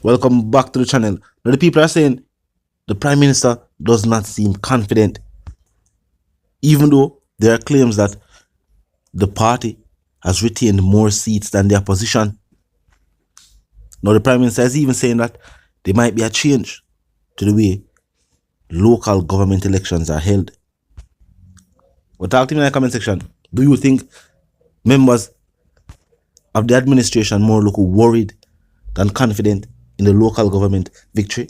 Welcome back to the channel. Now the people are saying the Prime Minister does not seem confident, even though there are claims that the party has retained more seats than the opposition. Now the Prime Minister is even saying that there might be a change to the way local government elections are held. Well, talk to me in the comment section. Do you think members of the administration more look worried than confident in the local government victory?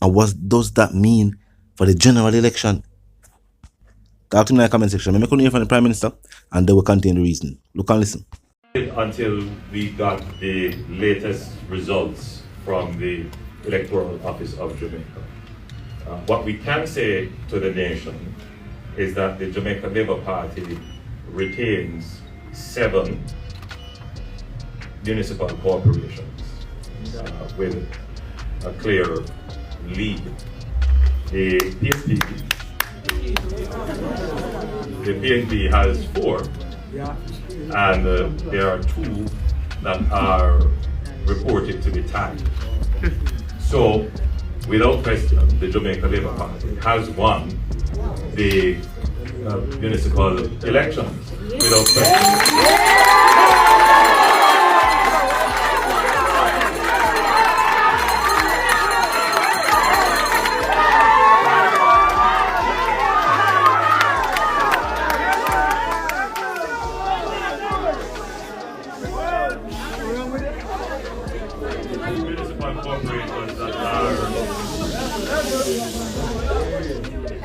And what does that mean for the general election? Talk to me in the comment section. I'm going to hear from the Prime Minister and they will contain the reason. Look and listen. Until we got the latest results from the Electoral Office of Jamaica. What we can say to the nation is that the Jamaica Labour Party retains 7 municipal corporations with a clear lead. The PNP has 4, and there are 2 that are reported to be tied. So, without question, the Jamaica Labour Party has won the municipal elections. Without question.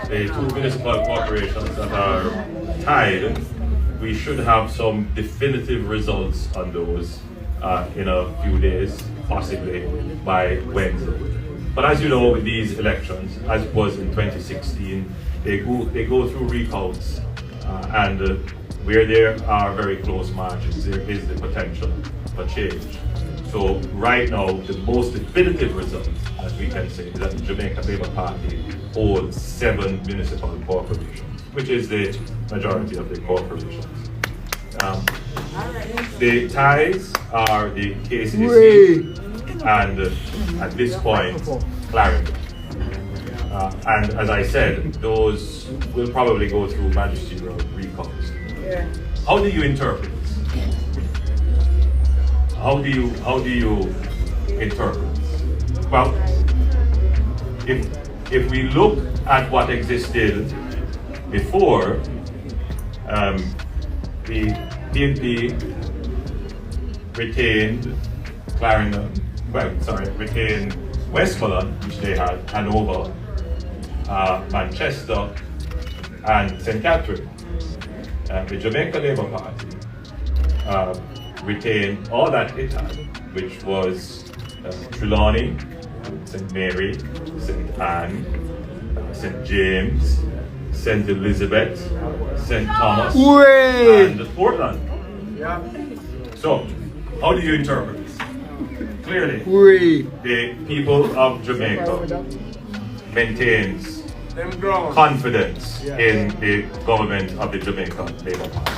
The 2 municipal corporations that are tied, we should have some definitive results on those in a few days, possibly by Wednesday. But as you know, with these elections, as it was in 2016, they go through recounts, and where there are very close margins, there is the potential for change. So right now, the most definitive result that we can say is that the Jamaica Labour Party holds 7 municipal corporations, which is the majority of the corporations. The ties are the KCC and at this point, Clarendon. And as I said, those will probably go through magisterial recounts. How do you interpret this? How do you interpret this? Well, if we look at what existed before, the PNP retained retained Westmoreland, which they had, Hanover, Manchester, and St. Catherine. The Jamaica Labour Party retained all that it had, which was Trelawney, St. Mary, St. Anne, St. James, St. Elizabeth, St. Thomas, and Portland. So, how do you interpret this? Clearly, the people of Jamaica maintains confidence in the government of the Jamaica Labour Party.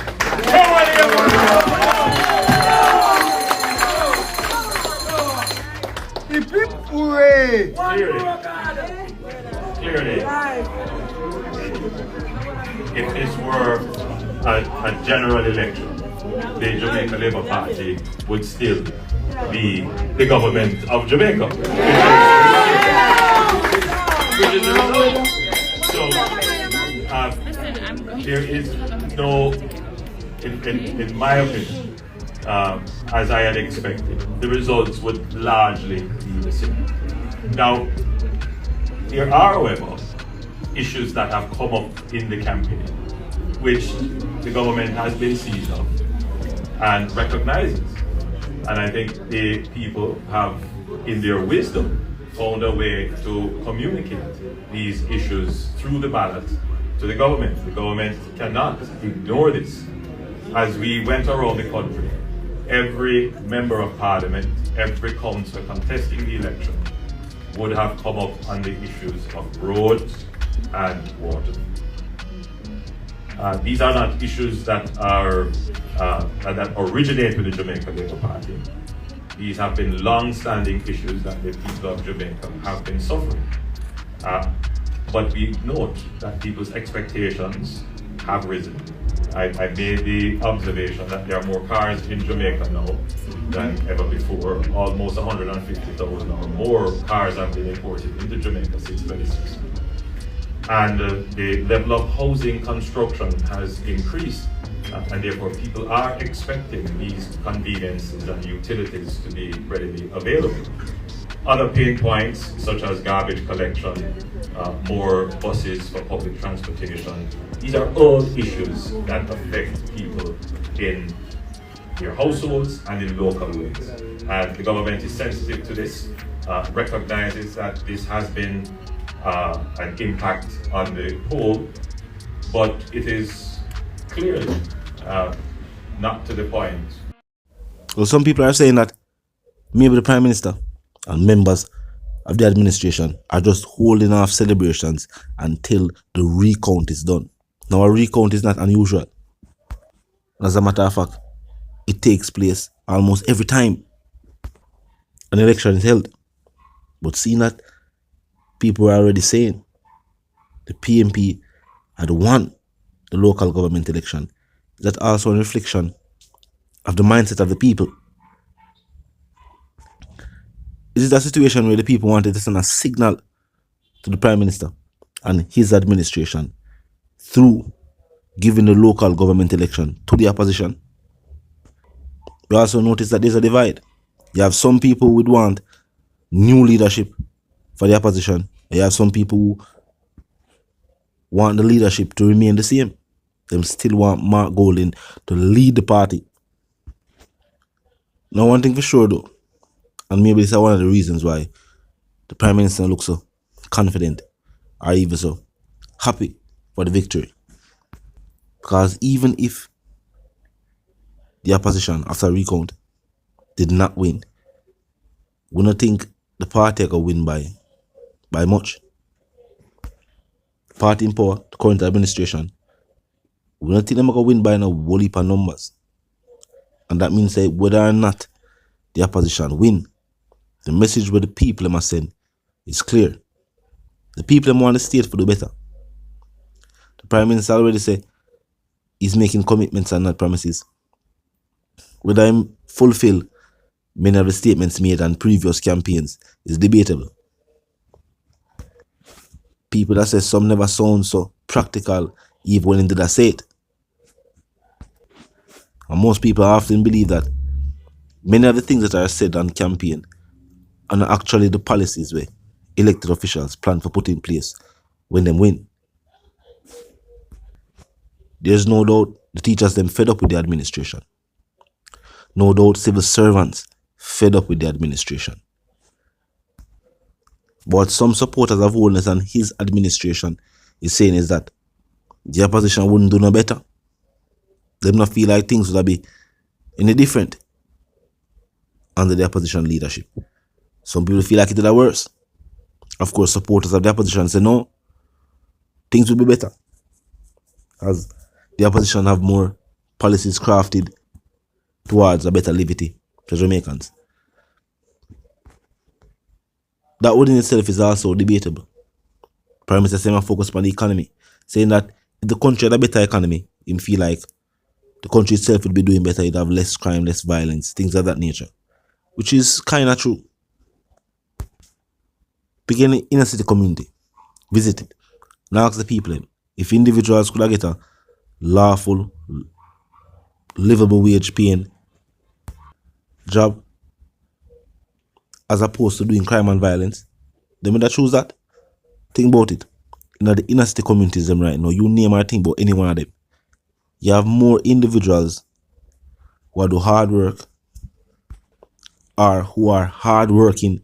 Clearly, if this were a general election, the Jamaica Labour Party would still be the government of Jamaica. Which is the result. So, there is no, in my opinion, as I had expected, the results would largely be the same. Now, there are, however, issues that have come up in the campaign, which the government has been seized of and recognizes. And I think the people have, in their wisdom, found a way to communicate these issues through the ballot to the government. The government cannot ignore this. As we went around the country, every member of parliament, every councillor contesting the election would have come up on the issues of roads and water. These are not issues that are that originate with the Jamaica Labour Party. These have been long-standing issues that the people of Jamaica have been suffering. But we note that people's expectations have risen. I made the observation that there are more cars in Jamaica now than ever before. Almost 150,000 or more cars have been imported into Jamaica since 2016. And the level of housing construction has increased, and therefore people are expecting these conveniences and utilities to be readily available. Other pain points, such as garbage collection, more buses for public transportation, these are all issues that affect people in their households and in local ways. And the government is sensitive to this, recognizes that this has been an impact on the whole, but it is clearly not to the point. Well, some people are saying that maybe the Prime Minister and members of the administration are just holding off celebrations until the recount is done. Now, a recount is not unusual. As a matter of fact, it takes place almost every time an election is held. But seeing that people are already saying the PNP had won the local government election, is that also a reflection of the mindset of the people? Is it a situation where the people wanted to send a signal to the Prime Minister and his administration through giving the local government election to the opposition? We also notice that there's a divide. You have some people who would want new leadership for the opposition. You have some people who want the leadership to remain the same. They still want Mark Goulding to lead the party. Now, one thing for sure though, and maybe this is one of the reasons why the Prime Minister looks so confident or even so happy for the victory. Because even if the opposition after recount did not win, we don't think the party can win by much. The party in power, the current administration, we don't think they're going to win by no whole heap of numbers. And that means that whether or not the opposition win, the message where the people must send is clear. The people want the state to do better. The Prime Minister already said he's making commitments and not promises. Whether he fulfill many of the statements made on previous campaigns is debatable. People that say some never sound so practical even when they say it. And most people often believe that many of the things that are said on campaign are not actually the policies where elected officials plan to put in place when they win. There's no doubt the teachers them fed up with the administration. No doubt civil servants fed up with the administration. But some supporters of Holness and his administration is saying is that the opposition wouldn't do no better. They not feel like things would be any different under the opposition leadership. Some people feel like it did worse. Of course, supporters of the opposition say no, things will be better, as the opposition have more policies crafted towards a better living to Jamaicans. That word in itself is also debatable. Prime Minister saying focus on the economy, saying that if the country had a better economy, him feel like the country itself would be doing better, it'd have less crime, less violence, things of that nature. Which is kind of true. Begin in inner city community, visit it, now ask the people if individuals could get a lawful, livable wage paying job as opposed to doing crime and violence, they would choose that. Think about it. In the inner city communities them right now, you name or think about any one of them, you have more individuals who do hard work or who are hard-working,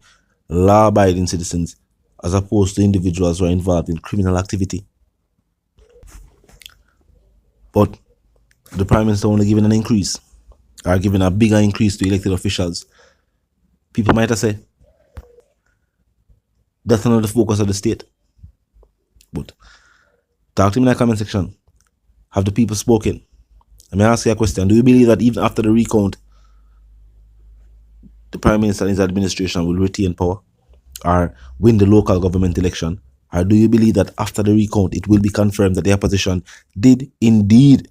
law-abiding citizens as opposed to individuals who are involved in criminal activity. But the Prime Minister only giving an increase or giving a bigger increase to elected officials. People might have said that's not the focus of the state. But talk to me in the comment section. Have the people spoken? Let me ask you a question. Do you believe that even after the recount, the Prime Minister and his administration will retain power or win the local government election? Or do you believe that after the recount, it will be confirmed that the opposition did indeed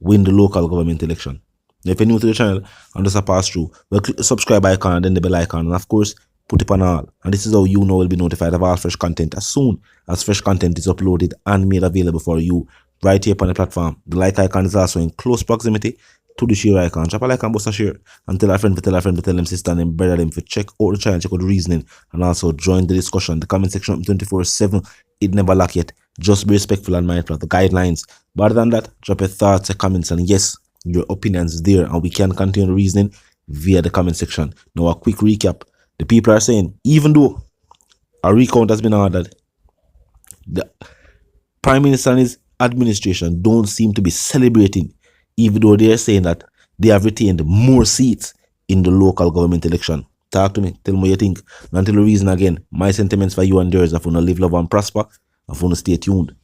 win the local government election? Now, if you're new to the channel and just a pass through, well, click the subscribe icon and then the bell icon, and of course, put it on all. And this is how you know will be notified of all fresh content as soon as fresh content is uploaded and made available for you right here upon the platform. The like icon is also in close proximity to the share icon. Drop a like and bust a share and tell a friend to tell a friend to tell them sister and them brother them to check out the channel, check out the reasoning, and also join the discussion. The comment section 24/7, it never lack yet. Just be respectful and mindful of the guidelines. But other than that, drop your thoughts, your comments, and yes, your opinions there, and we can continue the reasoning via the comment section. Now, a quick recap. The people are saying, even though a recount has been ordered, the Prime Minister and his administration don't seem to be celebrating, even though they are saying that they have retained more seats in the local government election. Talk to me. Tell me what you think. Until the reason again, my sentiments for you and yours. If you want to live, love, and prosper, if you want to stay tuned.